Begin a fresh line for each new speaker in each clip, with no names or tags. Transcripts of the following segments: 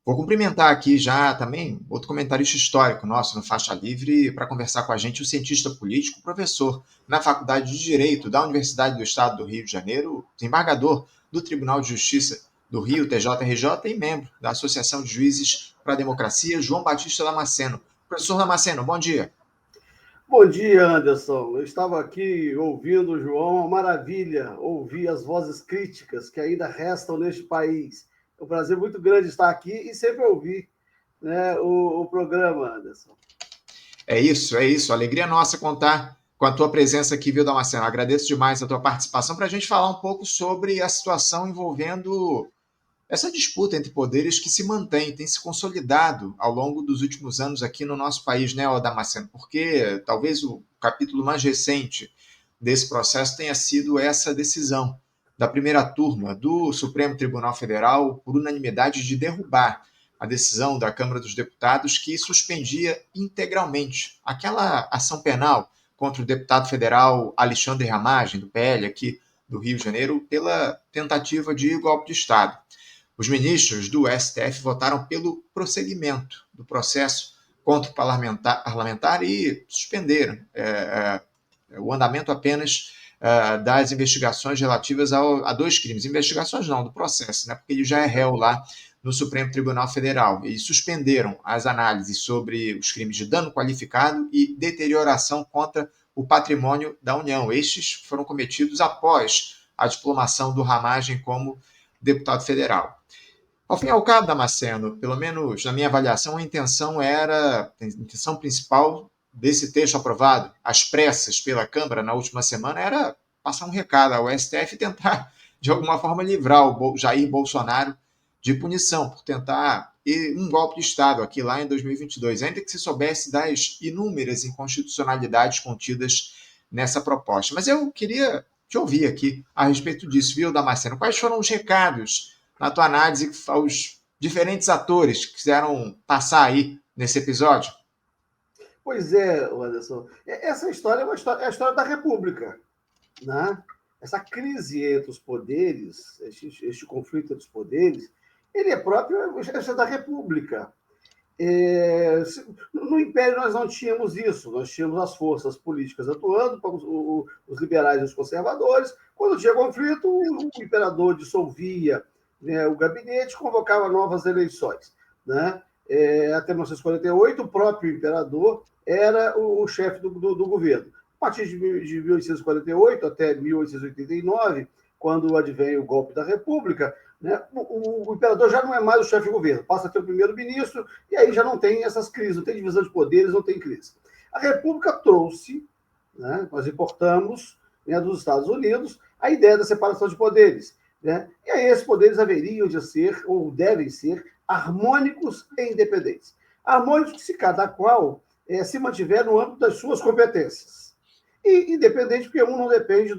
Vou cumprimentar aqui já também outro comentarista histórico nosso no Faixa Livre para conversar com a gente, o cientista político, professor na Faculdade de Direito da Universidade do Estado do Rio de Janeiro, desembargador do Tribunal de Justiça do Rio, TJRJ, e membro da Associação de Juízes para a Democracia, João Batista Damasceno. Professor Damasceno, bom dia.
Bom dia, Anderson. Eu estava aqui ouvindo o João, uma maravilha ouvir as vozes críticas que ainda restam neste país. É um prazer muito grande estar aqui e sempre ouvir, né, o programa, Anderson.
É isso, é isso. Alegria nossa contar com a tua presença aqui, viu, Damasceno? Agradeço demais a tua participação para a gente falar um pouco sobre a situação envolvendo essa disputa entre poderes que se mantém, tem se consolidado ao longo dos últimos anos aqui no nosso país, né, Damasceno? Porque talvez o capítulo mais recente desse processo tenha sido essa decisão da primeira turma do Supremo Tribunal Federal, por unanimidade, de derrubar a decisão da Câmara dos Deputados que suspendia integralmente aquela ação penal contra o deputado federal Alexandre Ramagem, do PL, aqui do Rio de Janeiro, pela tentativa de golpe de Estado. Os ministros do STF votaram pelo prosseguimento do processo contra o parlamentar e suspenderam o andamento apenas das investigações relativas a dois crimes. Investigações não, do processo, né? Porque ele já é réu lá no Supremo Tribunal Federal. E suspenderam as análises sobre os crimes de dano qualificado e deterioração contra o patrimônio da União. Estes foram cometidos após a diplomação do Ramagem como deputado federal. Ao fim e ao cabo, Damasceno, pelo menos na minha avaliação, a intenção principal desse texto aprovado, às pressas pela Câmara na última semana, era passar um recado ao STF e tentar, de alguma forma, livrar o Jair Bolsonaro de punição por tentar um golpe de Estado aqui lá em 2022, ainda que se soubesse das inúmeras inconstitucionalidades contidas nessa proposta. Mas eu queria te ouvir aqui a respeito disso, viu, Damasceno? Quais foram os recados na tua análise aos diferentes atores que quiseram passar aí nesse episódio?
Pois é, Anderson. Essa história é a história da República, né? Essa crise entre os poderes, este conflito entre os poderes, ele é próprio da República. No Império nós não tínhamos isso, nós tínhamos as forças políticas atuando, os liberais e os conservadores. Quando tinha conflito, o imperador dissolvia, né, o gabinete, convocava novas eleições. Né? Até 1948, o próprio imperador era o chefe do governo. A partir de 1848 até 1889, quando advém o golpe da República, né, o imperador já não é mais o chefe de governo, passa a ter o primeiro-ministro, e aí já não tem essas crises, não tem divisão de poderes, não tem crise. A República trouxe, né, nós importamos, né, dos Estados Unidos, a ideia da separação de poderes. Né? E aí esses poderes haveriam de ser, ou devem ser, harmônicos e independentes. Harmônicos se cada qual se mantiver no âmbito das suas competências. E independente, porque um não depende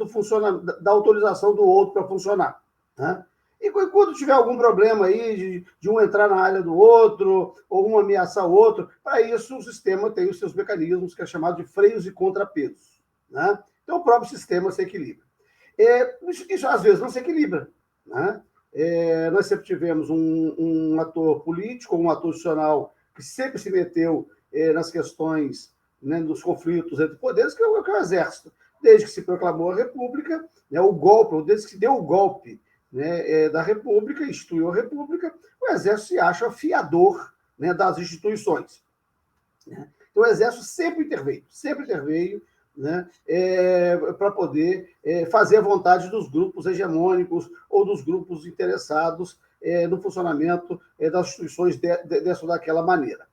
da autorização do outro para funcionar. Né? E quando tiver algum problema aí de um entrar na área do outro, ou um ameaçar o outro, para isso o sistema tem os seus mecanismos, que é chamado de freios e contrapesos. Né? Então o próprio sistema se equilibra. Isso às vezes não se equilibra. Né? Nós sempre tivemos um ator político, um ator institucional que sempre se meteu nas questões, né, dos conflitos entre poderes, que é o Exército. Desde que se proclamou a República, né, o golpe, desde que se deu o golpe, né, da República, instituiu a República, o Exército se acha fiador, né, das instituições. Né? Então o Exército sempre interveio, né, para poder fazer a vontade dos grupos hegemônicos ou dos grupos interessados no funcionamento das instituições dessa ou daquela maneira.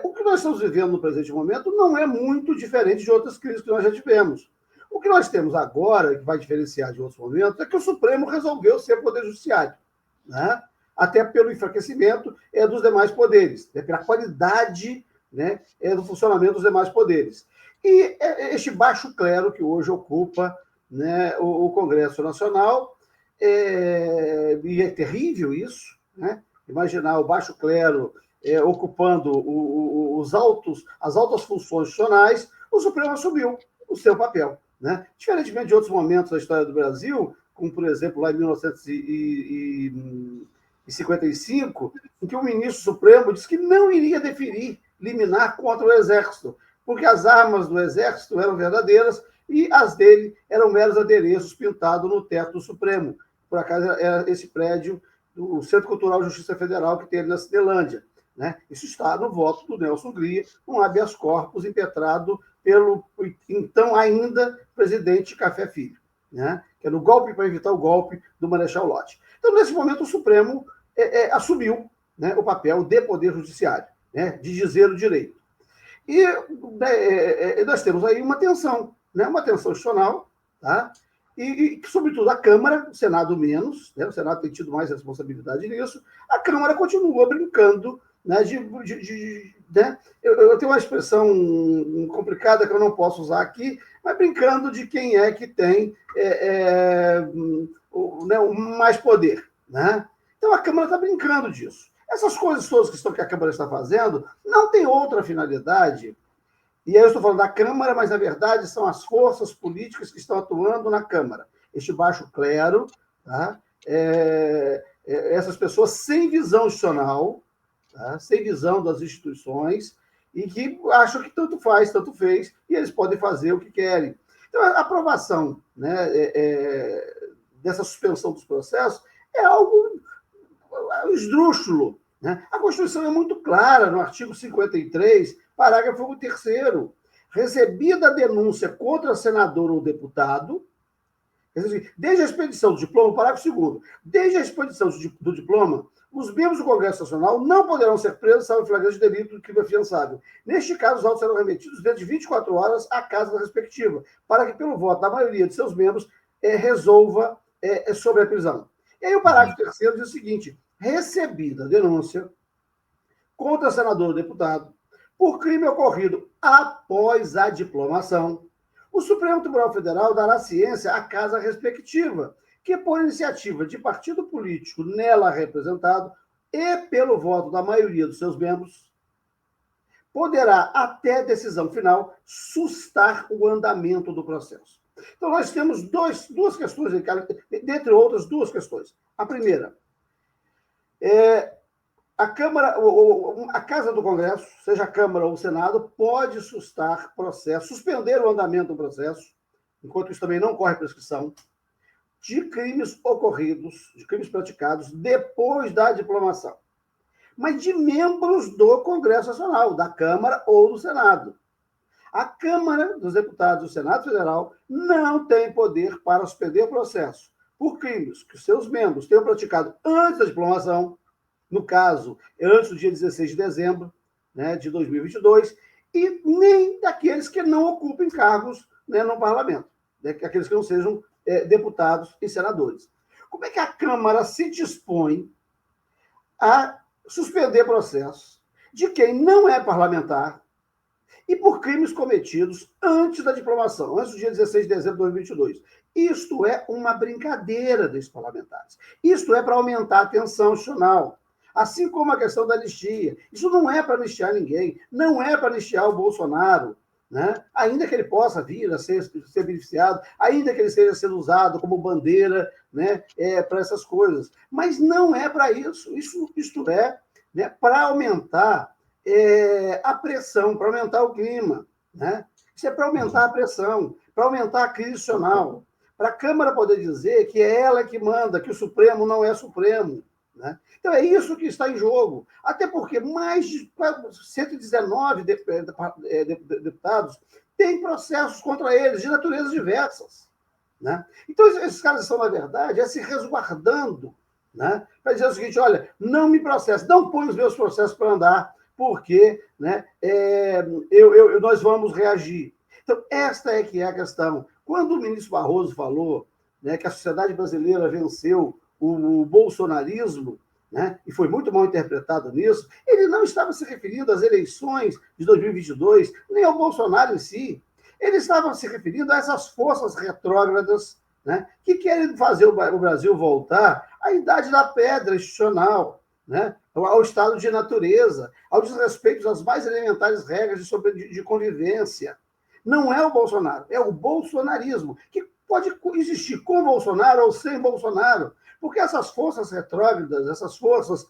O que nós estamos vivendo no presente momento não é muito diferente de outras crises que nós já tivemos. O que nós temos agora, que vai diferenciar de outros momentos, é que o Supremo resolveu ser poder judiciário, né? Até pelo enfraquecimento dos demais poderes, né? Pela qualidade, né, do funcionamento dos demais poderes. E este baixo clero que hoje ocupa, né, o Congresso Nacional, e é terrível isso, né? Imaginar o baixo clero ocupando as altas funções institucionais, o Supremo assumiu o seu papel. Né? Diferentemente de outros momentos da história do Brasil, como, por exemplo, lá em 1960 55, em que o ministro Supremo disse que não iria deferir liminar contra o Exército, porque as armas do Exército eram verdadeiras e as dele eram meros adereços pintados no teto do Supremo. Por acaso, era esse prédio do Centro Cultural de Justiça Federal que teve na Cinelândia. Né? Isso está no voto do Nelson Gria, um habeas corpus impetrado pelo, então, ainda presidente Café Filho, né? Que é no golpe para evitar o golpe do Marechal Lott. Então, nesse momento, o Supremo assumiu, né, o papel de poder judiciário, né, de dizer o direito. E nós temos aí uma tensão, né, uma tensão institucional, tá? E, sobretudo, a Câmara, o Senado menos, né, o Senado tem tido mais responsabilidade nisso, a Câmara continua brincando, né, né, eu tenho uma expressão complicada que eu não posso usar aqui, mas brincando de quem é que tem o mais poder. Né? Então, a Câmara está brincando disso. Essas coisas todas que a Câmara está fazendo não tem outra finalidade. E aí eu estou falando da Câmara, mas, na verdade, são as forças políticas que estão atuando na Câmara. Este baixo clero, tá? Essas pessoas sem visão institucional, tá? Sem visão das instituições, e que acham que tanto faz, tanto fez, e eles podem fazer o que querem. Então, a aprovação, né, dessa suspensão dos processos é algo esdrúxulo. Né? A Constituição é muito clara, no artigo 53, parágrafo 3º. Recebida a denúncia contra senador ou deputado, desde a expedição do diploma, parágrafo 2º, desde a expedição do diploma, os membros do Congresso Nacional não poderão ser presos salvo flagrante de delito do crime afiançável. Neste caso, os autos serão remetidos dentro de 24 horas à casa respectiva, para que, pelo voto da maioria de seus membros, resolva sobre a prisão. E aí o parágrafo 3º diz o seguinte: recebida a denúncia contra senador ou deputado por crime ocorrido após a diplomação, o Supremo Tribunal Federal dará ciência à casa respectiva, que, por iniciativa de partido político nela representado e pelo voto da maioria dos seus membros, poderá, até decisão final, sustar o andamento do processo. Então, nós temos duas questões, dentre outras, duas questões. A primeira, a Câmara, a Casa do Congresso, seja a Câmara ou o Senado, pode sustar processo, suspender o andamento do processo, enquanto isso também não corre prescrição, de crimes ocorridos, de crimes praticados depois da diplomação, mas de membros do Congresso Nacional, da Câmara ou do Senado. A Câmara dos Deputados do Senado Federal não tem poder para suspender o processo por crimes que seus membros tenham praticado antes da diplomação, no caso, antes do dia 16 de dezembro, né, de 2022, e nem daqueles que não ocupem cargos, né, no parlamento, né, aqueles que não sejam deputados e senadores. Como é que a Câmara se dispõe a suspender processos de quem não é parlamentar e por crimes cometidos antes da diplomação, antes do dia 16 de dezembro de 2022? Isto é uma brincadeira desses parlamentares. Isto é para aumentar a tensão institucional. Assim como a questão da anistia. Isso não é para anistiar ninguém, não é para anistiar o Bolsonaro, né? Ainda que ele possa vir a ser beneficiado, ainda que ele esteja sendo usado como bandeira, né, para essas coisas. Mas não é para isso. Isto é, né, para aumentar a pressão, para aumentar o clima. Né? Isso é para aumentar a pressão, para aumentar a crise institucional, para a Câmara poder dizer que é ela que manda, que o Supremo não é Supremo. Né? Então, é isso que está em jogo. Até porque mais de 119 deputados têm processos contra eles, de naturezas diversas. Né? Então, esses caras estão, na verdade, se resguardando, né, para dizer o seguinte: olha, não me processe, não põe os meus processos para andar, porque, né, nós vamos reagir. Então, esta é que é a questão. Quando o ministro Barroso falou, né, que a sociedade brasileira venceu o bolsonarismo, né, e foi muito mal interpretado nisso, ele não estava se referindo às eleições de 2022, nem ao Bolsonaro em si. Ele estava se referindo a essas forças retrógradas, né, que querem fazer o Brasil voltar à idade da pedra institucional, né, ao estado de natureza, ao desrespeito às mais elementares regras de convivência. Não é o Bolsonaro, é o bolsonarismo, que pode existir com Bolsonaro ou sem Bolsonaro, Porque essas forças retrógradas, essas forças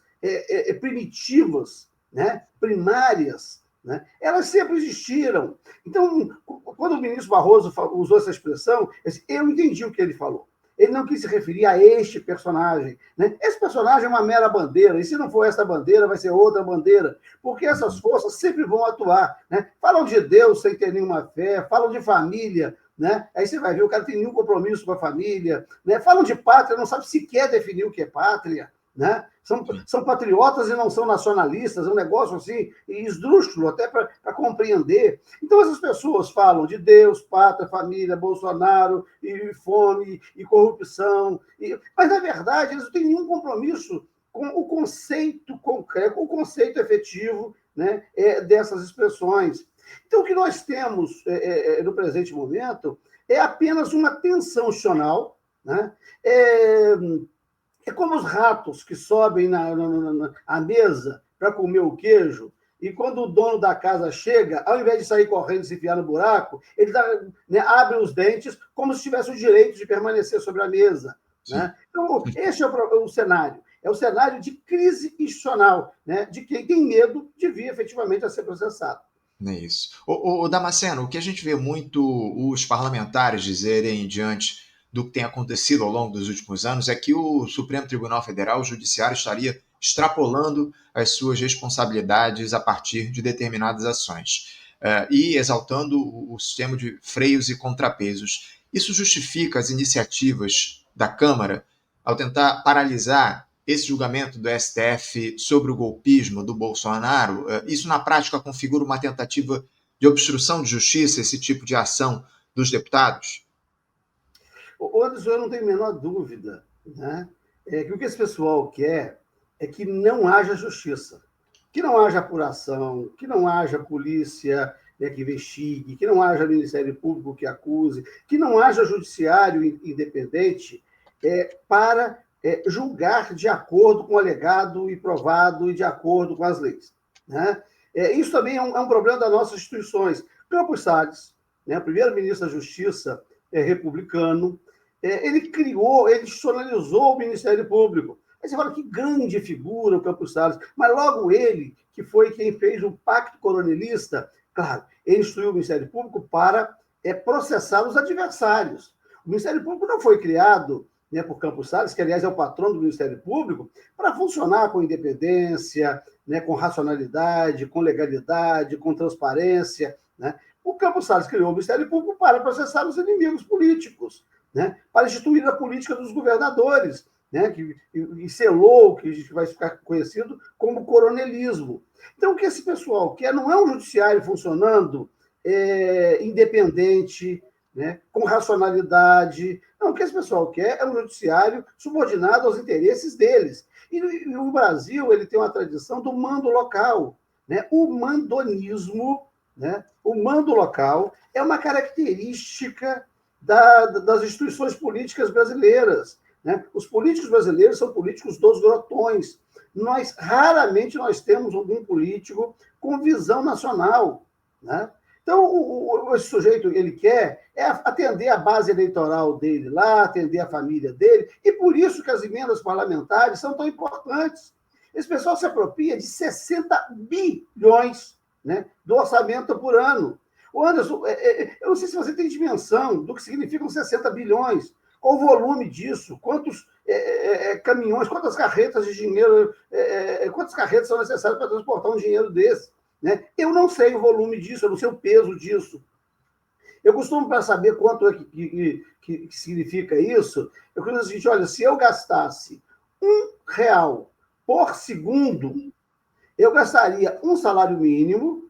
primitivas, né, primárias, né, elas sempre existiram. Então, quando o ministro Barroso usou essa expressão, eu entendi o que ele falou. Ele não quis se referir a este personagem. Né? Esse personagem é uma mera bandeira, e se não for essa bandeira, vai ser outra bandeira, porque essas forças sempre vão atuar. Né? Falam de Deus sem ter nenhuma fé, falam de família, né? Aí você vai ver, o cara não tem nenhum compromisso com a família. Né? Falam de pátria, não sabe sequer definir o que é pátria. Né? São patriotas e não são nacionalistas, é um negócio assim, esdrúxulo, até para compreender. Então, essas pessoas falam de Deus, pátria, família, Bolsonaro, e fome, e corrupção, mas, na verdade, eles não têm nenhum compromisso com o conceito concreto, com o conceito efetivo, né, dessas expressões. Então, o que nós temos no presente momento é apenas uma tensão institucional, né? É como os ratos que sobem à mesa para comer o queijo, e quando o dono da casa chega, ao invés de sair correndo e se enfiar no buraco, ele abre os dentes como se tivesse o direito de permanecer sobre a mesa. Né? Então, esse é o cenário. É o cenário de crise institucional, né? De quem tem medo de vir efetivamente a ser processado.
É isso. O Damasceno, o que a gente vê muito os parlamentares dizerem diante do que tem acontecido ao longo dos últimos anos é que o Supremo Tribunal Federal, o Judiciário, estaria extrapolando as suas responsabilidades a partir de determinadas ações e exaltando o sistema de freios e contrapesos. Isso justifica as iniciativas da Câmara ao tentar paralisar esse julgamento do STF sobre o golpismo do Bolsonaro. Isso, na prática, configura uma tentativa de obstrução de justiça, esse tipo de ação dos deputados?
Anderson, eu não tenho a menor dúvida, né? Que o que esse pessoal quer é que não haja justiça, que não haja apuração, que não haja polícia, né, que investigue, que não haja Ministério Público que acuse, que não haja judiciário independente para julgar de acordo com o alegado e provado e de acordo com as leis. Né? Isso também é um problema das nossas instituições. Campos Salles, né, primeiro-ministro da Justiça republicano, ele institucionalizou o Ministério Público. Aí você fala que grande figura o Campos Salles, mas logo ele, que foi quem fez o pacto coronelista, claro, ele instituiu o Ministério Público para processar os adversários. O Ministério Público não foi criado, né, por Campos Salles, que, aliás, é o patrão do Ministério Público, para funcionar com independência, né, com racionalidade, com legalidade, com transparência. Né? O Campos Salles criou o Ministério Público para processar os inimigos políticos, né, para instituir a política dos governadores, né, e selou o que vai ficar conhecido como coronelismo. Então, o que esse pessoal quer não é um judiciário funcionando independente, né, com racionalidade. Não, o que esse pessoal quer é um judiciário subordinado aos interesses deles. E o Brasil ele tem uma tradição do mando local. Né? O mandonismo, né? O mando local é uma característica das instituições políticas brasileiras. Né? Os políticos brasileiros são políticos dos grotões. Raramente nós temos algum político com visão nacional. Né? Então, esse sujeito, ele quer atender a base eleitoral dele lá, atender a família dele, e por isso que as emendas parlamentares são tão importantes. Esse pessoal se apropria de 60 bilhões, né, do orçamento por ano. O Anderson, eu não sei se você tem dimensão do que significam 60 bilhões, qual o volume disso, quantos caminhões, quantas carretas de dinheiro, quantas carretas são necessárias para transportar um dinheiro desse. Né? Eu não sei o volume disso, eu não sei o peso disso. Eu costumo, para saber quanto é que significa isso, eu quero dizer o seguinte, olha, se eu gastasse R$1 por segundo, eu gastaria um salário mínimo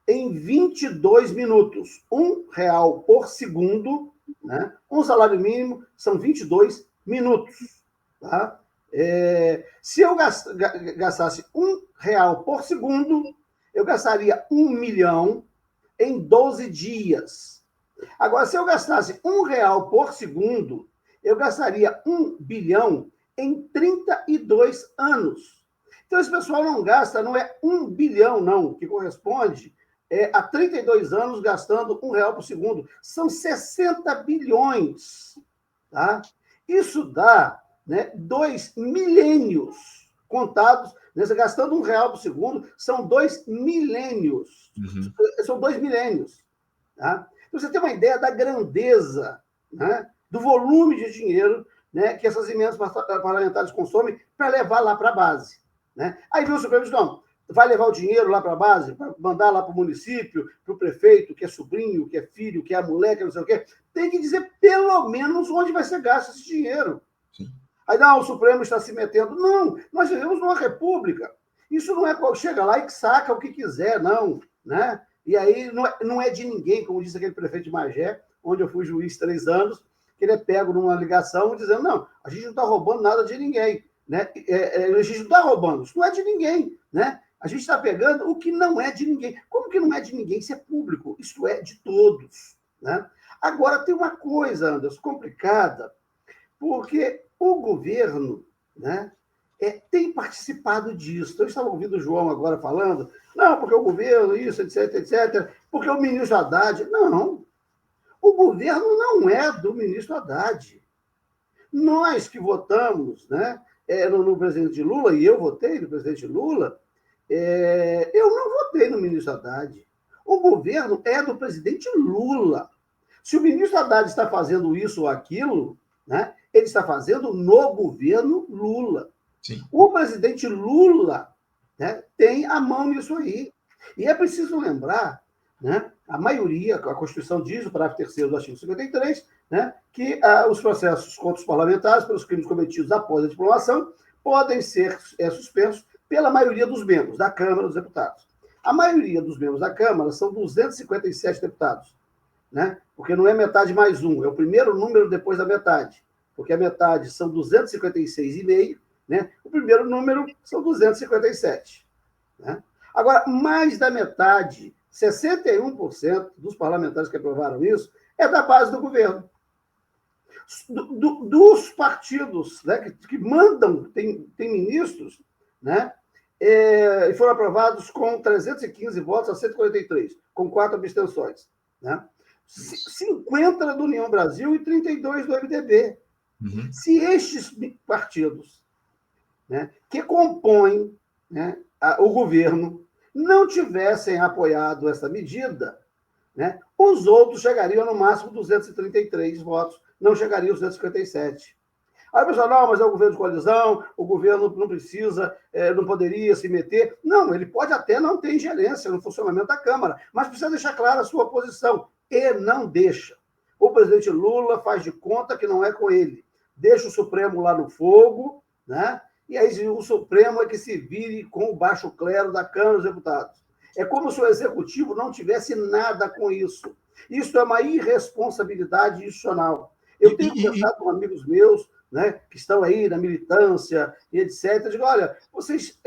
em 22 minutos. R$1 por segundo, né? Um salário mínimo são 22 minutos. Tá? Se eu gastasse R$1 por segundo, eu gastaria 1 milhão em 12 dias. Agora, se eu gastasse R$1 por segundo, eu gastaria 1 bilhão em 32 anos. Então, esse pessoal não gasta, não é 1 bilhão, não, que corresponde a 32 anos gastando R$1 por segundo. São 60 bilhões. Tá? Isso dá né, 2 milênios contados, né, gastando R$ 1 por segundo, são 2 milênios.
Uhum.
São 2 milênios. Tá? Então, você tem uma ideia da grandeza, né, do volume de dinheiro, né, que essas emendas parlamentares consomem para levar lá para a base. Né? Aí vem o Supremo e diz, não, vai levar o dinheiro lá para a base, para mandar lá para o município, para o prefeito, que é sobrinho, que é filho, que é a mulher, que não sei o quê. Tem que dizer pelo menos onde vai ser gasto esse dinheiro.
Sim.
Aí, não, o Supremo está se metendo. Não, nós vivemos numa república. Isso não é chega lá e saca o que quiser, não. Né? E aí não é de ninguém, como disse aquele prefeito de Magé, onde eu fui juiz 3 anos, que ele é pego numa ligação dizendo, não, a gente não está roubando nada de ninguém. Né? A gente não está roubando, isso não é de ninguém. Né? A gente está pegando o que não é de ninguém. Como que não é de ninguém? Isso é público, isso é de todos. Né? Agora, tem uma coisa, Anderson, complicada, porque o governo, né, tem participado disso. Eu estava ouvindo o João agora falando, não, porque o governo, isso, etc, etc, porque o ministro Haddad. Não, o governo não é do ministro Haddad. Nós que votamos, né, no presidente Lula, e eu votei no presidente Lula, eu não votei no ministro Haddad. O governo é do presidente Lula. Se o ministro Haddad está fazendo isso ou aquilo, né, ele está fazendo no governo Lula.
Sim.
O presidente Lula, né, tem a mão nisso aí. E é preciso lembrar, né, a maioria, a Constituição diz, o parágrafo 3º do artigo 53, né, que os processos contra os parlamentares pelos crimes cometidos após a diplomação podem ser suspensos pela maioria dos membros da Câmara dos Deputados. A maioria dos membros da Câmara são 257 deputados, né? Porque não é metade mais um, é o primeiro número depois da metade, porque a metade são 256,5, né? O primeiro número são 257. Né? Agora, mais da metade, 61% dos parlamentares que aprovaram isso, é da base do governo. Dos partidos, né, que mandam, tem ministros, né, e foram aprovados com 315 votos a 143, com 4 abstenções. Né? 50 do União Brasil e 32 do MDB.
Uhum.
Se estes partidos, né, que compõem, né, o governo não tivessem apoiado essa medida, né, os outros chegariam no máximo 233 votos, não chegariam aos 257. Aí o pessoal, não, mas é o governo de coalizão, o governo não precisa, não poderia se meter. Não, ele pode até não ter ingerência no funcionamento da Câmara, mas precisa deixar clara a sua posição. E não deixa. O presidente Lula faz de conta que não é com ele. Deixa o Supremo lá no fogo, né? E aí o Supremo é que se vire com o baixo clero da Câmara dos Deputados. É como se o Executivo não tivesse nada com isso. Isso é uma irresponsabilidade institucional. Eu tenho conversado com amigos meus, né, que estão aí na militância e etc. Eu digo, olha, vocês,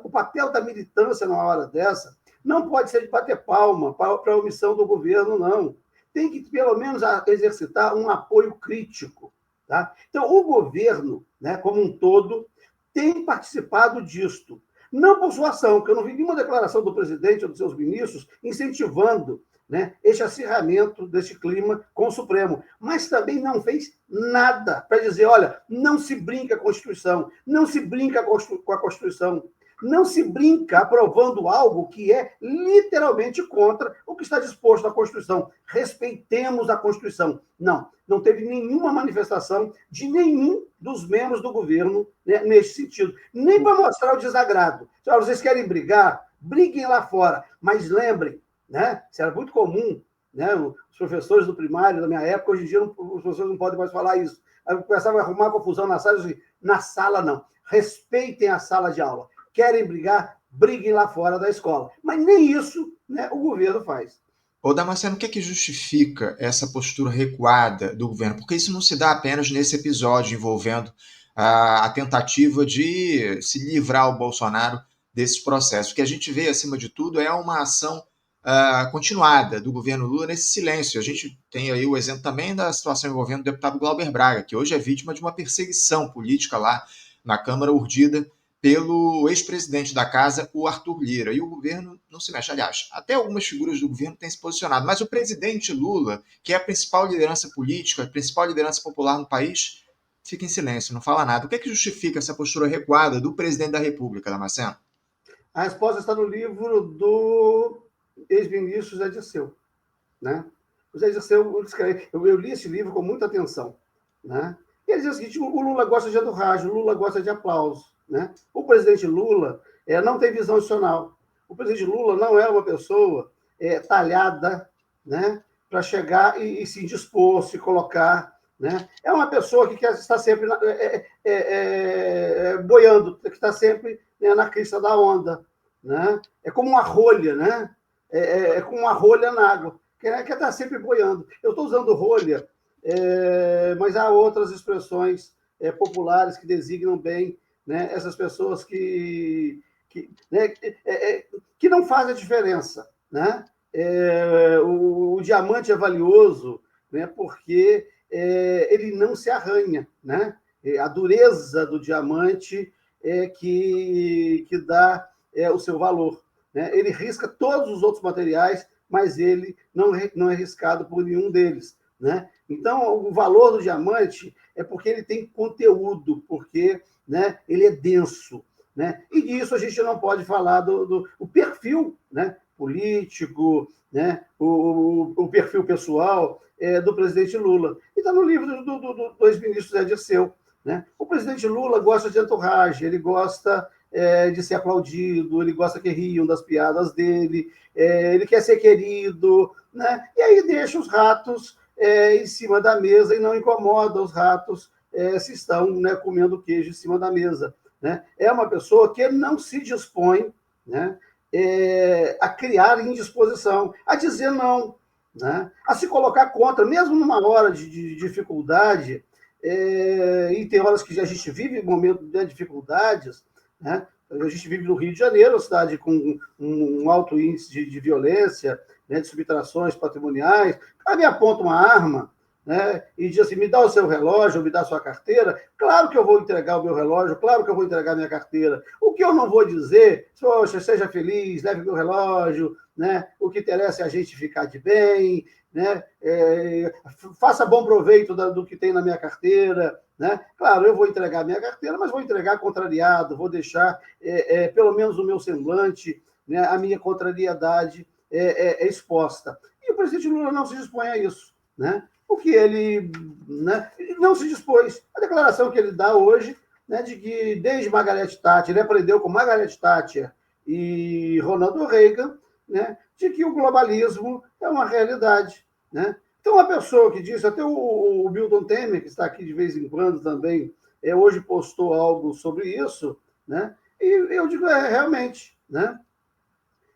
o papel da militância numa hora dessa não pode ser de bater palma para a omissão do governo, não. Tem que, pelo menos, exercitar um apoio crítico. Tá? Então, o governo, né, como um todo, tem participado disto. Não por sua ação, porque eu não vi nenhuma declaração do presidente ou dos seus ministros incentivando, né, este acirramento deste clima com o Supremo, mas também não fez nada para dizer, olha, não se brinca com a Constituição, não se brinca com a Constituição, não se brinca aprovando algo que é literalmente contra o que está disposto na Constituição. Respeitemos a Constituição. Não teve nenhuma manifestação de nenhum dos membros do governo, né, nesse sentido. Nem para mostrar o desagrado. Vocês querem brigar? Briguem lá fora. Mas lembrem, né, isso era muito comum, né, os professores do primário da minha época, hoje em dia os professores não podem mais falar isso. Aí começava a arrumar confusão na sala, assim, na sala não. Respeitem a sala de aula. Querem brigar, briguem lá fora da escola. Mas nem isso, né, o governo faz.
Ô, Damasceno, o que é que justifica essa postura recuada do governo? Porque isso não se dá apenas nesse episódio envolvendo a tentativa de se livrar o Bolsonaro desses processos. O que a gente vê, acima de tudo, é uma ação continuada do governo Lula nesse silêncio. A gente tem aí o exemplo também da situação envolvendo o deputado Glauber Braga, que hoje é vítima de uma perseguição política lá na Câmara, urdida pelo ex-presidente da casa, o Arthur Lira. E o governo não se mexe. Aliás, até algumas figuras do governo têm se posicionado, mas o presidente Lula, que é a principal liderança política, a principal liderança popular no país, fica em silêncio, não fala nada. O que é que justifica essa postura recuada do presidente da República, Damasceno?
A resposta está no livro do ex-ministro Zé Dirceu, né? O Zé Dirceu escreve, eu li esse livro com muita atenção, né? E ele diz o seguinte: o Lula gosta de entourage, o Lula gosta de aplauso, né? O presidente Lula não tem visão nacional. O presidente Lula não é uma pessoa talhada, né, para chegar e se dispor, se colocar, né? É uma pessoa que está sempre boiando, que está sempre, né, na crista da onda, né? É como uma rolha, né? É como uma rolha na água, que está sempre boiando. Eu estou usando rolha, mas há outras expressões populares que designam bem, né, essas pessoas que não fazem a diferença, né? O diamante é valioso, né, porque ele não se arranha, né? A dureza do diamante que dá o seu valor, né? Ele risca todos os outros materiais, mas ele não é riscado por nenhum deles, né? Então, o valor do diamante é porque ele tem conteúdo, porque, né, ele é denso, né? E disso a gente não pode falar do perfil, né, político, né, o perfil pessoal do presidente Lula. E está no livro do ex-ministro Zé Dirceu, né? O presidente Lula gosta de entourage, ele gosta de ser aplaudido, ele gosta que riam das piadas dele, ele quer ser querido, né? E aí deixa os ratos em cima da mesa e não incomoda os ratos se estão, né, comendo queijo em cima da mesa, né? É uma pessoa que não se dispõe, né, a criar indisposição, a dizer não, né, a se colocar contra, mesmo numa hora de dificuldade, e tem horas que a gente vive momentos de dificuldades, né? A gente vive no Rio de Janeiro, uma cidade com um alto índice de violência, né, de subtrações patrimoniais. Alguém aponta uma arma, né, e diz assim: me dá o seu relógio, me dá a sua carteira. Claro que eu vou entregar o meu relógio, claro que eu vou entregar a minha carteira. O que eu não vou dizer, poxa, seja feliz, leve meu relógio, né? O que interessa é a gente ficar de bem, né? Faça bom proveito do que tem na minha carteira, né? Claro, eu vou entregar a minha carteira, mas vou entregar contrariado, vou deixar, pelo menos no meu semblante, né, a minha contrariedade exposta. E o presidente Lula não se dispõe a isso, né? Porque ele, né, não se dispôs. A declaração que ele dá hoje, né, de que desde Margaret Thatcher, ele aprendeu com Margaret Thatcher e Ronald Reagan, né, de que o globalismo é uma realidade, né? Então, uma pessoa que disse, até o Milton Temer, que está aqui de vez em quando também, hoje postou algo sobre isso, né? E eu digo, realmente, né?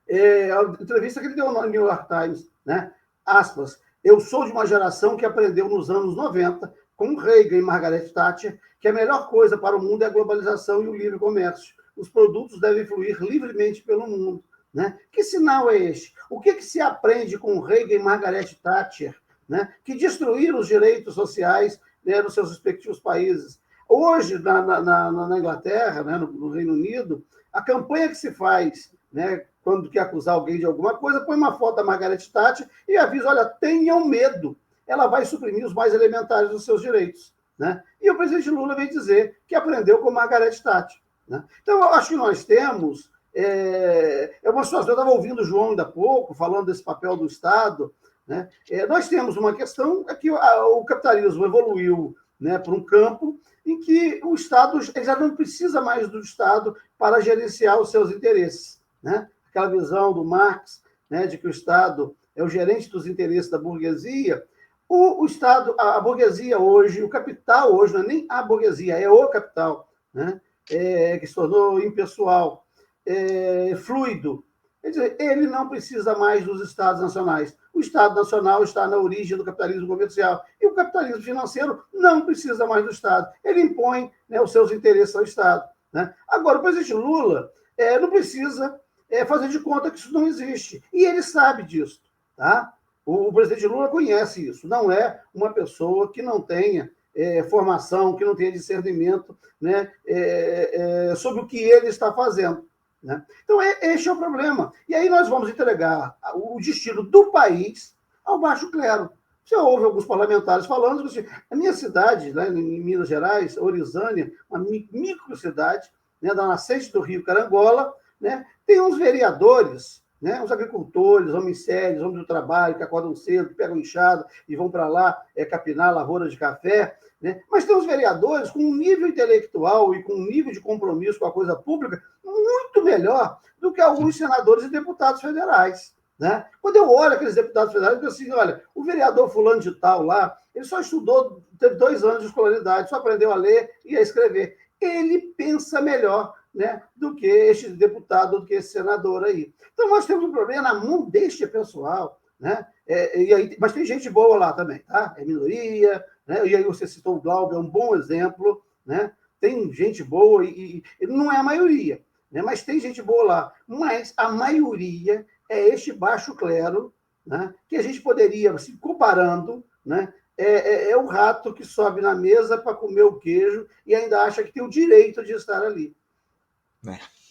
A entrevista que ele deu no New York Times, né? Aspas, eu sou de uma geração que aprendeu nos anos 90, com Reagan e Margaret Thatcher, que a melhor coisa para o mundo é a globalização e o livre comércio. Os produtos devem fluir livremente pelo mundo, né? Que sinal é este? O que se aprende com Reagan e Margaret Thatcher, né, que destruíram os direitos sociais, né, nos seus respectivos países? Hoje, na Inglaterra, né, no Reino Unido, a campanha que se faz, né, quando quer acusar alguém de alguma coisa, põe uma foto da Margaret Thatcher e avisa: olha, tenham medo, ela vai suprimir os mais elementares dos seus direitos, né? E o presidente Lula vem dizer que aprendeu com Margaret Thatcher, né? Então, eu acho que nós temos uma situação. Eu estava ouvindo o João ainda há pouco, falando desse papel do Estado, né? Nós temos uma questão, que o capitalismo evoluiu, né, para um campo em que o Estado já não precisa mais do Estado para gerenciar os seus interesses, né? Aquela visão do Marx, né, de que o Estado é o gerente dos interesses da burguesia. O Estado, a burguesia hoje, o capital hoje, não é nem a burguesia, é o capital, né, que se tornou impessoal, fluido. Quer dizer, ele não precisa mais dos Estados nacionais. O Estado nacional está na origem do capitalismo comercial. E o capitalismo financeiro não precisa mais do Estado. Ele impõe, né, os seus interesses ao Estado, né? Agora, o presidente Lula não precisa fazer de conta que isso não existe. E ele sabe disso, tá? O presidente Lula conhece isso. Não é uma pessoa que não tenha formação, que não tenha discernimento, né, sobre o que ele está fazendo, né? Então, este é o problema. E aí nós vamos entregar o destino do país ao baixo clero, Já houve alguns parlamentares falando que a minha cidade, né, em Minas Gerais, Orizânia, uma microcidade, né, da nascente do Rio Carangola, né, tem uns vereadores, né, uns agricultores, homens sérios, homens do trabalho, que acordam cedo, que pegam enxada e vão para lá capinar lavoura de café, né? Mas tem uns vereadores com um nível intelectual e com um nível de compromisso com a coisa pública muito melhor do que alguns senadores e deputados federais. Né? Quando eu olho aqueles deputados federais, eu digo assim, olha, o vereador fulano de tal lá, ele só estudou, teve 2 anos de escolaridade, só aprendeu a ler e a escrever. Ele pensa melhor, né, do que este deputado, do que esse senador aí. Então, nós temos um problema na mão deste pessoal, né? Mas tem gente boa lá também, tá? É minoria, né? E aí você citou o Glauber, é um bom exemplo, né? Tem gente boa e não é a maioria, né? Mas tem gente boa lá. Mas a maioria é este baixo clero, né? Que a gente poderia, assim, comparando, né? É o rato que sobe na mesa para comer o queijo e ainda acha que tem o direito de estar ali.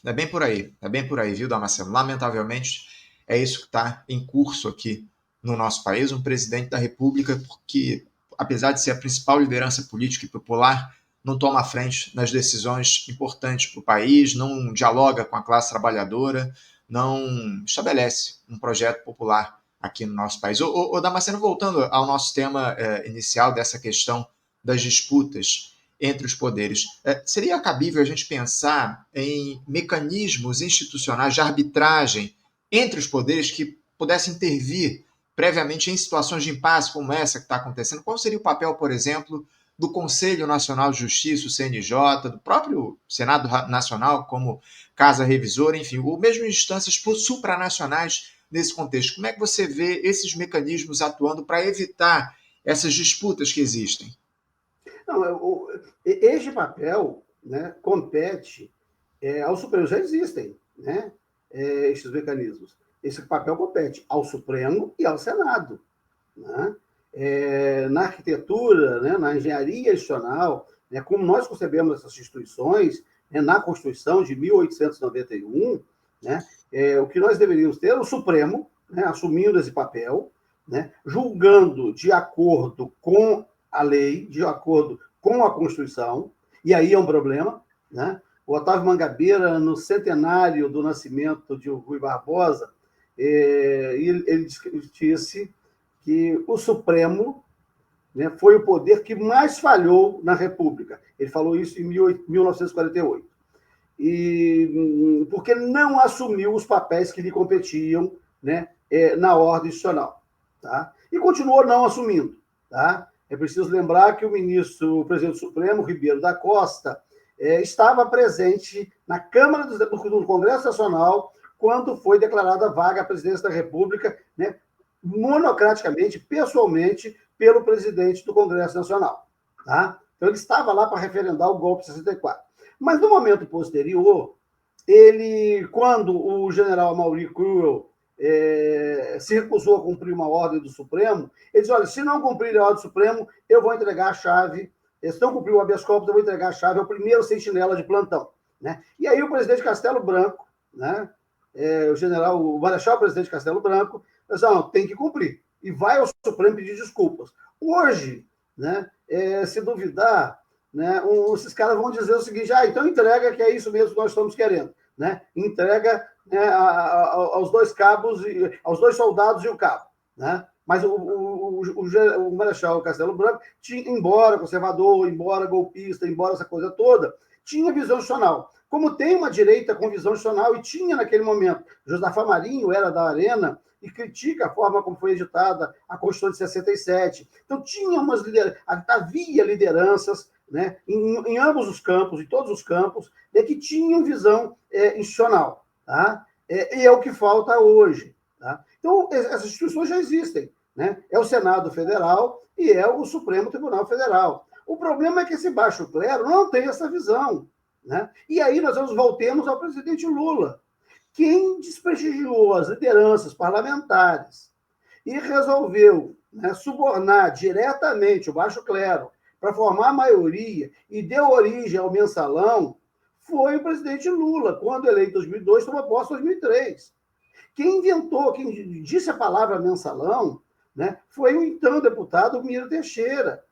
É bem por aí, viu, Damasceno? Lamentavelmente, é isso que está em curso aqui no nosso país, um presidente da República que, apesar de ser a principal liderança política e popular, não toma a frente nas decisões importantes para o país, não dialoga com a classe trabalhadora, não estabelece um projeto popular aqui no nosso país. Damasceno, voltando ao nosso tema inicial dessa questão das disputas entre os poderes, seria cabível a gente pensar em mecanismos institucionais de arbitragem entre os poderes que pudessem intervir previamente em situações de impasse como essa que está acontecendo? Qual seria o papel, por exemplo, do Conselho Nacional de Justiça, o CNJ, do próprio Senado Nacional como casa revisora, enfim, ou mesmo instâncias supranacionais nesse contexto? Como é que você vê esses mecanismos atuando para evitar essas disputas que existem?
Não, este papel, né, compete ao Supremo. Já existem, né, esses mecanismos. Esse papel compete ao Supremo e ao Senado. Né? Na arquitetura, né, na engenharia institucional, né, como nós concebemos essas instituições, né, na Constituição de 1891, né, o que nós deveríamos ter é o Supremo, né, assumindo esse papel, né, julgando de acordo com a lei, de acordo com a Constituição, e aí é um problema. Né? O Otávio Mangabeira, no centenário do nascimento de Rui Barbosa, ele disse que o Supremo, né, foi o poder que mais falhou na República. Ele falou isso em 1948. Porque não assumiu os papéis que lhe competiam, né, na ordem institucional. Tá? E continuou não assumindo. Tá? É preciso lembrar que o presidente do Supremo, Ribeiro da Costa, estava presente na Câmara do Congresso Nacional quando foi declarada vaga a presidência da República, né, monocraticamente, pessoalmente, pelo presidente do Congresso Nacional. Tá? Então, ele estava lá para referendar o golpe de 64. Mas, no momento posterior, quando o general Amaury Cruel se recusou a cumprir uma ordem do Supremo, ele disse, olha, se não cumprir a ordem do Supremo, eu vou entregar a chave, se não cumprir o habeas corpus, eu vou entregar a chave ao primeiro sentinela de plantão. Né? E aí o presidente Castelo Branco, né, o marechal presidente Castelo Branco, disse, não, tem que cumprir. E vai ao Supremo pedir desculpas. Hoje, né, se duvidar, né, esses caras vão dizer o seguinte, então entrega que é isso mesmo que nós estamos querendo. Né? Entrega, né, aos 2 cabos, aos 2 soldados e o cabo. Né? Mas o marechal Castelo Branco, embora conservador, embora golpista, embora essa coisa toda, tinha visão institucional. Como tem uma direita com visão institucional, e tinha naquele momento, Josafá Marinho era da Arena, e critica a forma como foi editada a Constituição de 67. Então, havia lideranças, né, em ambos os campos, em todos os campos, que tinham visão institucional. Tá? E é o que falta hoje. Tá? Então, essas instituições já existem. Né? É o Senado Federal e é o Supremo Tribunal Federal. O problema é que esse baixo clero não tem essa visão. Né? E aí nós voltemos ao presidente Lula. Quem desprestigiou as lideranças parlamentares e resolveu, né, subornar diretamente o baixo clero para formar a maioria e deu origem ao mensalão foi o presidente Lula, quando eleito em 2002, tomou posse em 2003. Quem disse a palavra mensalão né, foi o então deputado Miro Teixeira.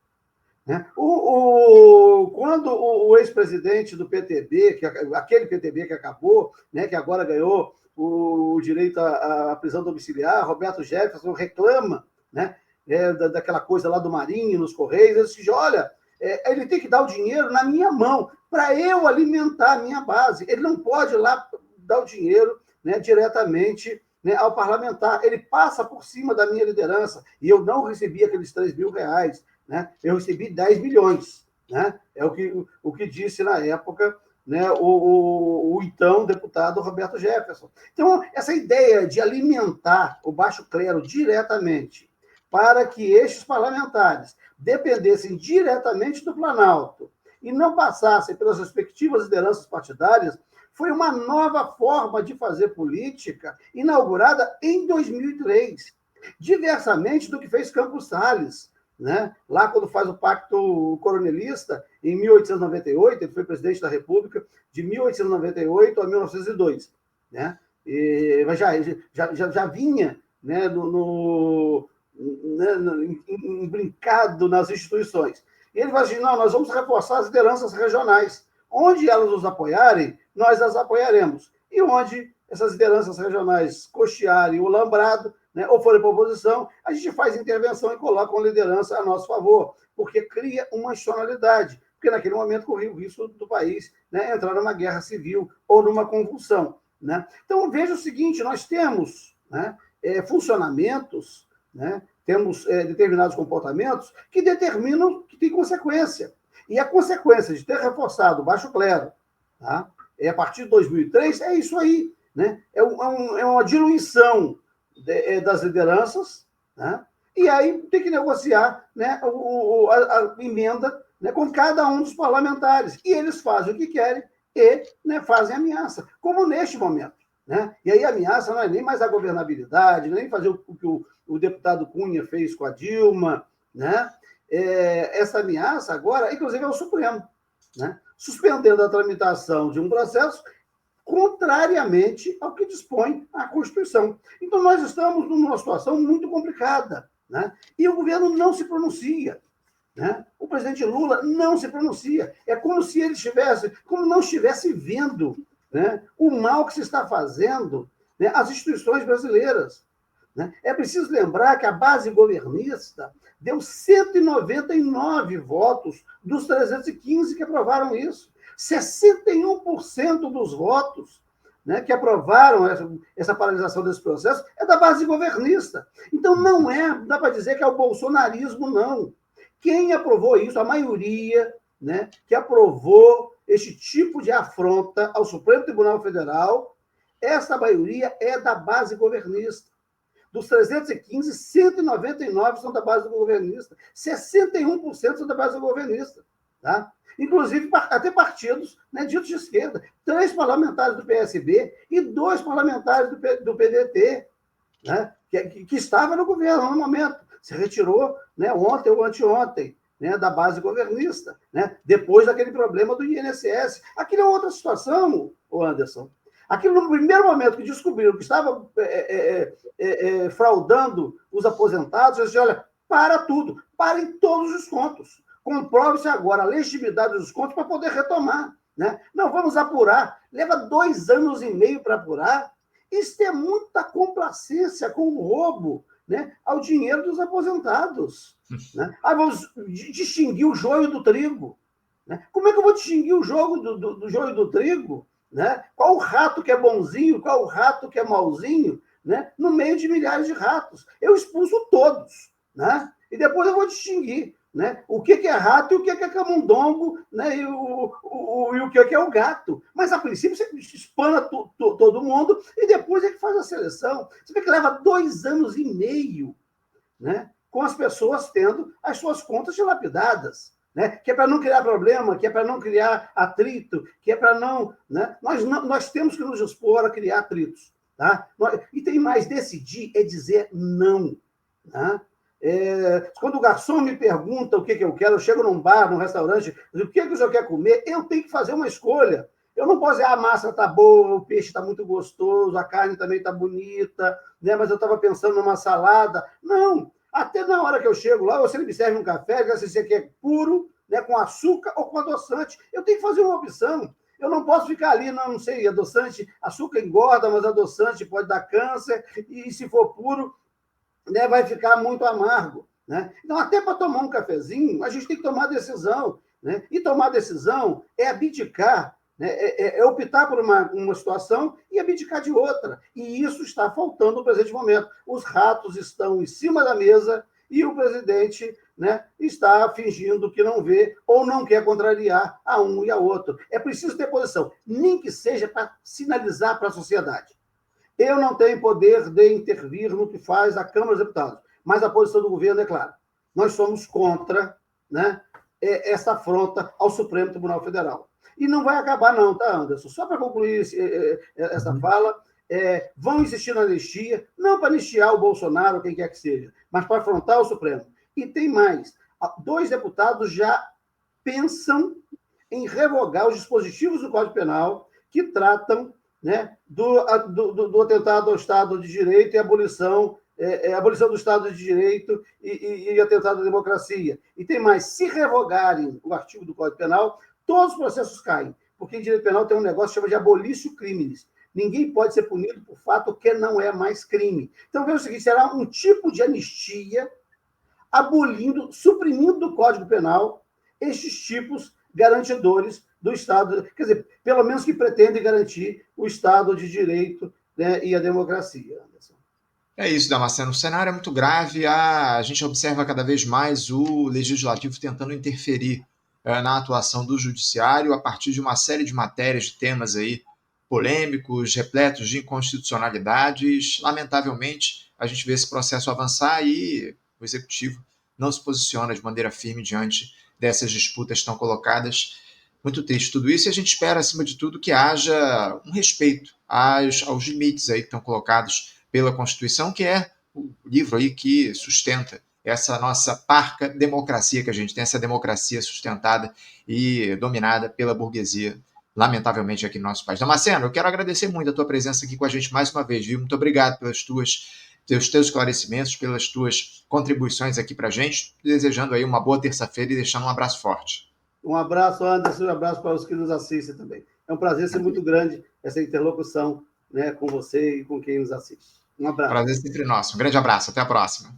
Né? Quando o ex-presidente do PTB, aquele PTB que acabou, né, que agora ganhou o direito à prisão domiciliar, Roberto Jefferson reclama, né, daquela coisa lá do Marinho, nos Correios, ele diz, olha, ele tem que dar o dinheiro na minha mão, para eu alimentar a minha base. Ele não pode ir lá dar o dinheiro, né, diretamente, né, ao parlamentar. Ele passa por cima da minha liderança, e eu não recebi aqueles R$3.000, né? Eu recebi 10 milhões. Né? É o que disse na época, né, o então deputado Roberto Jefferson. Então, essa ideia de alimentar o baixo clero diretamente para que estes parlamentares dependessem diretamente do Planalto e não passassem pelas respectivas lideranças partidárias foi uma nova forma de fazer política inaugurada em 2003, diversamente do que fez Campos Salles, né? Lá, quando faz o Pacto Coronelista, em 1898, ele foi presidente da República de 1898 a 1902. Né? Mas já vinha, né, imbrincado nas instituições. E ele vai dizer, não, nós vamos reforçar as lideranças regionais. Onde elas nos apoiarem, nós as apoiaremos. E onde essas lideranças regionais costearem o lambrado, né, ou forem para a oposição, a gente faz intervenção e coloca uma liderança a nosso favor, porque cria uma institucionalidade, porque naquele momento corria o risco do país, né, entrar numa guerra civil ou numa convulsão. Né? Então, veja o seguinte, nós temos, né, funcionamentos, né, temos determinados comportamentos que determinam que tem consequência. E a consequência de ter reforçado o baixo clero, tá, a partir de 2003, é isso aí. Né? É uma diluição das lideranças, né? E aí tem que negociar, né, a emenda, né, com cada um dos parlamentares. E eles fazem o que querem e, né, fazem ameaça, como neste momento. Né? E aí a ameaça não é nem mais a governabilidade, nem fazer o que o deputado Cunha fez com a Dilma. Né? Essa ameaça agora, inclusive, é o Supremo, né? Suspendendo a tramitação de um processo contrariamente ao que dispõe a Constituição. Então, nós estamos numa situação muito complicada, né? E o governo não se pronuncia. Né? O presidente Lula não se pronuncia. É como se ele como não estivesse vendo, né, o mal que se está fazendo, né, às instituições brasileiras. Né? É preciso lembrar que a base governista deu 199 votos dos 315 que aprovaram isso. 61% dos votos, né, que aprovaram essa paralisação desse processo é da base governista. Então, não dá para dizer que é o bolsonarismo, não. Quem aprovou isso, a maioria, né, que aprovou este tipo de afronta ao Supremo Tribunal Federal, essa maioria é da base governista. Dos 315, 199 são da base governista. 61% são da base governista. Tá? Inclusive, até partidos, né, ditos de esquerda. 3 parlamentares do PSB e 2 parlamentares do PDT, né, que estavam no governo no momento. Se retirou, né, ontem ou anteontem, né, da base governista, né, depois daquele problema do INSS. Aquilo é outra situação, Anderson. Aquilo, no primeiro momento que descobriram que estava fraudando os aposentados, eles disseram, olha, para tudo, parem todos os descontos. Comprove-se agora a legitimidade dos descontos para poder retomar. Né? Não, vamos apurar. Leva 2 anos e meio para apurar. Isso é muita complacência com o roubo, né, ao dinheiro dos aposentados. Né? Vamos distinguir o joio do trigo. Né? Como é que eu vou distinguir o joio do joio do trigo? Né? Qual o rato que é bonzinho, qual o rato que é mauzinho, né? No meio de milhares de ratos. Eu expulso todos. Né? E depois eu vou distinguir, né, o que é rato e o que é camundongo, né, e o que é o gato. Mas, a princípio, você espana todo mundo e depois é que faz a seleção. Você vê que leva 2 anos e meio, né, com as pessoas tendo as suas contas dilapidadas. Né? Que é para não criar problema, que é para não criar atrito, que é para não, né? Nós temos que nos expor a criar atritos. Tá? E tem mais, decidir é dizer não. Tá? Quando o garçom me pergunta o que eu quero, eu chego num bar, num restaurante, o que o senhor quer comer, eu tenho que fazer uma escolha. Eu não posso dizer, a massa está boa, o peixe está muito gostoso, a carne também está bonita, né? Mas eu estava pensando numa salada. Não. Até na hora que eu chego lá, você me serve um café, se você quer puro, né, com açúcar ou com adoçante. Eu tenho que fazer uma opção. Eu não posso ficar ali, não sei, adoçante, açúcar engorda, mas adoçante pode dar câncer, e se for puro, né, vai ficar muito amargo. Né? Então, até para tomar um cafezinho, a gente tem que tomar decisão. Né? E tomar decisão é abdicar, né? É optar por uma situação e abdicar de outra. E isso está faltando no presente momento. Os ratos estão em cima da mesa e o presidente, né, está fingindo que não vê ou não quer contrariar a um e a outro. É preciso ter posição, nem que seja para sinalizar para a sociedade. Eu não tenho poder de intervir no que faz a Câmara dos Deputados, mas a posição do governo é clara. Nós somos contra, né, essa afronta ao Supremo Tribunal Federal. E não vai acabar não, tá, Anderson? Só para concluir essa fala, vão insistir na anistia, não para anistiar o Bolsonaro, quem quer que seja, mas para afrontar o Supremo. E tem mais, 2 deputados já pensam em revogar os dispositivos do Código Penal que tratam, né, do atentado ao Estado de Direito e abolição do Estado de Direito e atentado à democracia. E tem mais, se revogarem o artigo do Código Penal, todos os processos caem, porque em direito penal tem um negócio que chama de abolício crimes. Ninguém pode ser punido por fato que não é mais crime. Então, veja o seguinte, será um tipo de anistia abolindo, suprimindo do Código Penal estes tipos garantidores do Estado, quer dizer, pelo menos que pretendem garantir o Estado de Direito, né, e a democracia, Anderson.
É isso, Damasceno. O cenário é muito grave. A gente observa cada vez mais o legislativo tentando interferir na atuação do judiciário a partir de uma série de matérias, de temas aí polêmicos, repletos de inconstitucionalidades. Lamentavelmente, a gente vê esse processo avançar e o executivo não se posiciona de maneira firme diante dessas disputas que estão colocadas. Muito triste tudo isso, e a gente espera, acima de tudo, que haja um respeito aos limites aí que estão colocados pela Constituição, que é o livro aí que sustenta essa nossa parca democracia que a gente tem, essa democracia sustentada e dominada pela burguesia, lamentavelmente, aqui no nosso país. Damasceno, eu quero agradecer muito a tua presença aqui com a gente mais uma vez, viu? Muito obrigado pelos teus esclarecimentos, pelas tuas contribuições aqui para a gente, desejando aí uma boa terça-feira e deixando um abraço forte.
Um abraço, Anderson, um abraço para os que nos assistem também. É um prazer ser muito grande essa interlocução, né, com você e com quem nos assiste. Um abraço.
Prazer sempre nosso. Um grande abraço. Até a próxima.